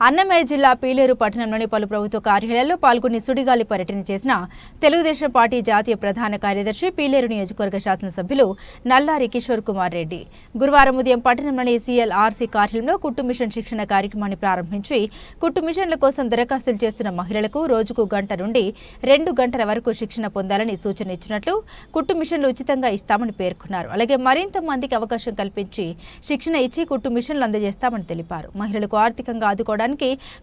అన్నమయ్య జిల్లా పీలేరు పట్టణంలోని పలు ప్రభుత్వ కార్యాలయాల్లో పాల్గొని సుడిగాలి పర్యటన చేసిన తెలుగుదేశం పార్టీ జాతీయ ప్రధాన కార్యదర్శి పీలేరు నియోజకవర్గ శాసనసభ్యులు నల్లారి కిషోర్ కుమార్ రెడ్డి గురువారం ఉదయం పట్టణంలోని CLRC కార్యాలయంలో కుట్టు మిషన్ శిక్షణ కార్యక్రమాన్ని ప్రారంభించి కుట్టు మిషన్ల కోసం దరఖాస్తులు చేస్తున్న మహిళలకు రోజుకు గంట నుండి 2 గంటల వరకు శిక్షణ పొందాలని సూచన ఇచ్చినట్లు కుట్టు మిషన్లు ఉచితంగా ఇస్తామని పేర్కొన్నారు. అలాగే మరింత మందికి అవకాశం కల్పించి శిక్షణ ఇచ్చి కుట్టు మిషన్లు అందజేస్తామని తెలిపారు. మహిళలకు ఆర్థికంగా ఆదుకోవడానికి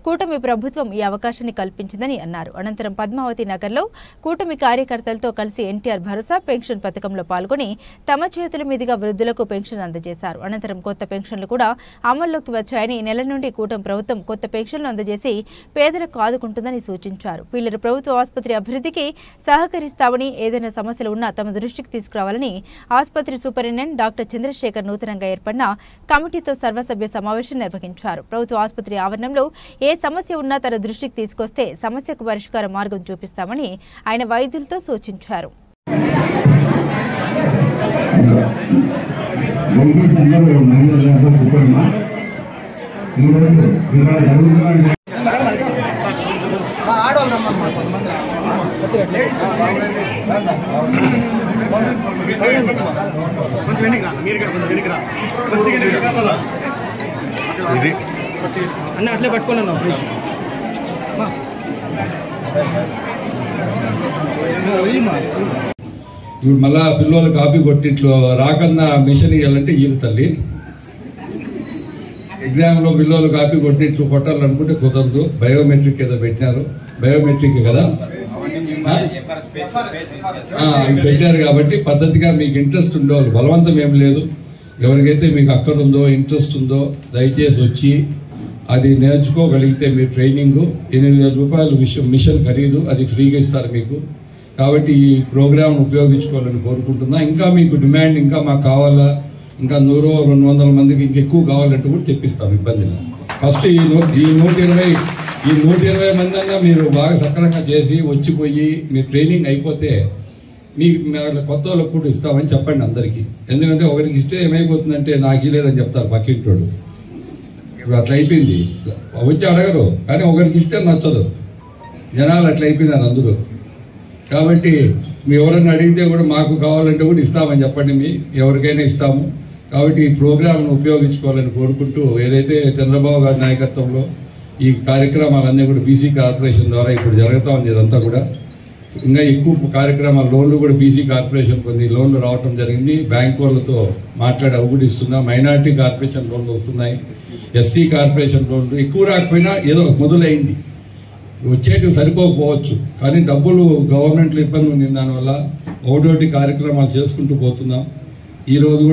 కూటమి ప్రభుత్వం ఈ అవకాశాన్ని కల్పించిందని అన్నారు. అనంతరం పద్మావతి నగర్లో కూటమి కార్యకర్తలతో కలిసి ఎన్టీఆర్ భరోసా పెన్షన్ పథకంలో పాల్గొని తమ చేతుల మీదుగా వృద్ధులకు పెన్షన్ అందజేశారు. అనంతరం కొత్త పెన్షన్లు కూడా అమల్లోకి వచ్చాయని ఈ నెల నుండి కూటమి ప్రభుత్వం కొత్త పెన్షన్లు అందజేసి పేదలకు ఆదుకుంటుందని సూచించారు. పీలేరు ప్రభుత్వ ఆసుపత్రి అభివృద్ధికి సహకరిస్తామని ఏదైనా సమస్యలు ఉన్నా తమ దృష్టికి తీసుకురావాలని ఆసుపత్రి సూపరింటెండెంట్ డాక్టర్ చంద్రశేఖర్ నూతనంగా ఏర్పడిన కమిటీతో సర్వసభ్య సమావేశం నిర్వహించారు. ప్రభుత్వ ఆసుపత్రి ఆవరణంలో ఏ సమస్య ఉన్నా తన దృష్టికి తీసుకొస్తే సమస్యకు పరిష్కార మార్గం చూపిస్తామని ఆయన వైద్యులతో సూచించారు. అన్న అట్లే పట్టుకున్నాను ఇప్పుడు మళ్ళా పిల్లలు కాపీ కొట్టిట్లో రాకన్నా మిషన్ ఇవ్వాలంటే ఈలు తల్లి ఎగ్జామ్ లో పిల్లలు కాపీ కొట్టిట్లు కొట్టాలనుకుంటే కుదరదు. బయోమెట్రిక్ ఏదో పెట్టినారు, బయోమెట్రిక్ కదా పెట్టారు కాబట్టి పద్ధతిగా మీకు ఇంట్రెస్ట్ ఉండేవాళ్ళు, బలవంతం ఏం లేదు. ఎవరికైతే మీకు అక్కడ ఉందో ఇంట్రెస్ట్ ఉందో దయచేసి వచ్చి అది నేర్చుకోగలిగితే మీ ట్రైనింగ్ 8,000 రూపాయలు మిషన్ ఖరీదు, అది ఫ్రీగా ఇస్తారు మీకు. కాబట్టి ఈ ప్రోగ్రామ్ ఉపయోగించుకోవాలని కోరుకుంటున్నా. ఇంకా మీకు డిమాండ్ ఇంకా మాకు కావాలా, ఇంకా 100-200 మందికి ఇంకెక్కువ కావాలంటే కూడా తెప్పిస్తాం, ఇబ్బంది లేదు. ఫస్ట్ ఈ 120 మంది అన్నా మీరు బాగా సక్రమంగా చేసి వచ్చిపోయి మీ ట్రైనింగ్ అయిపోతే మీకు కొత్త వాళ్ళకు కూడా ఇస్తామని చెప్పండి అందరికీ. ఎందుకంటే ఒకరికి ఇస్తే ఏమైపోతుందంటే నాకు లేదని చెప్తారు పక్కింటోడు. ఇప్పుడు అట్లా అయిపోయింది, వచ్చి అడగరు, కానీ ఒకరికి ఇస్తే నచ్చదు. జనాలు అట్లా అయిపోయినారు అందరూ. కాబట్టి మీ ఎవరైనా అడిగితే కూడా మాకు కావాలంటే కూడా ఇస్తామని చెప్పండి, మీ ఎవరికైనా ఇస్తాము. కాబట్టి ఈ ప్రోగ్రామ్ను ఉపయోగించుకోవాలని కోరుకుంటూ, ఏదైతే చంద్రబాబు గారి నాయకత్వంలో ఈ కార్యక్రమాలన్నీ కూడా బీసీ కార్పొరేషన్ ద్వారా ఇప్పుడు జరుగుతా ఉంది. ఇదంతా కూడా ఇంకా ఎక్కువ కార్యక్రమాలు, లోన్లు కూడా బీసీ కార్పొరేషన్ కొన్ని లోన్లు రావడం జరిగింది. బ్యాంక్ వాళ్ళతో మాట్లాడి అవి కూడా ఇస్తున్నాం. మైనార్టీ కార్పొరేషన్ లోన్లు వస్తున్నాయి, ఎస్సీ కార్పొరేషన్ లోన్లు ఎక్కువ రాకపోయినా ఏదో మొదలైంది. వచ్చేటివి సరిపోకపోవచ్చు, కానీ డబ్బులు గవర్నమెంట్లో ఇబ్బంది ఉంది. దానివల్ల ఒకటోటి కార్యక్రమాలు చేసుకుంటూ పోతున్నాం. ఈ రోజు కూడా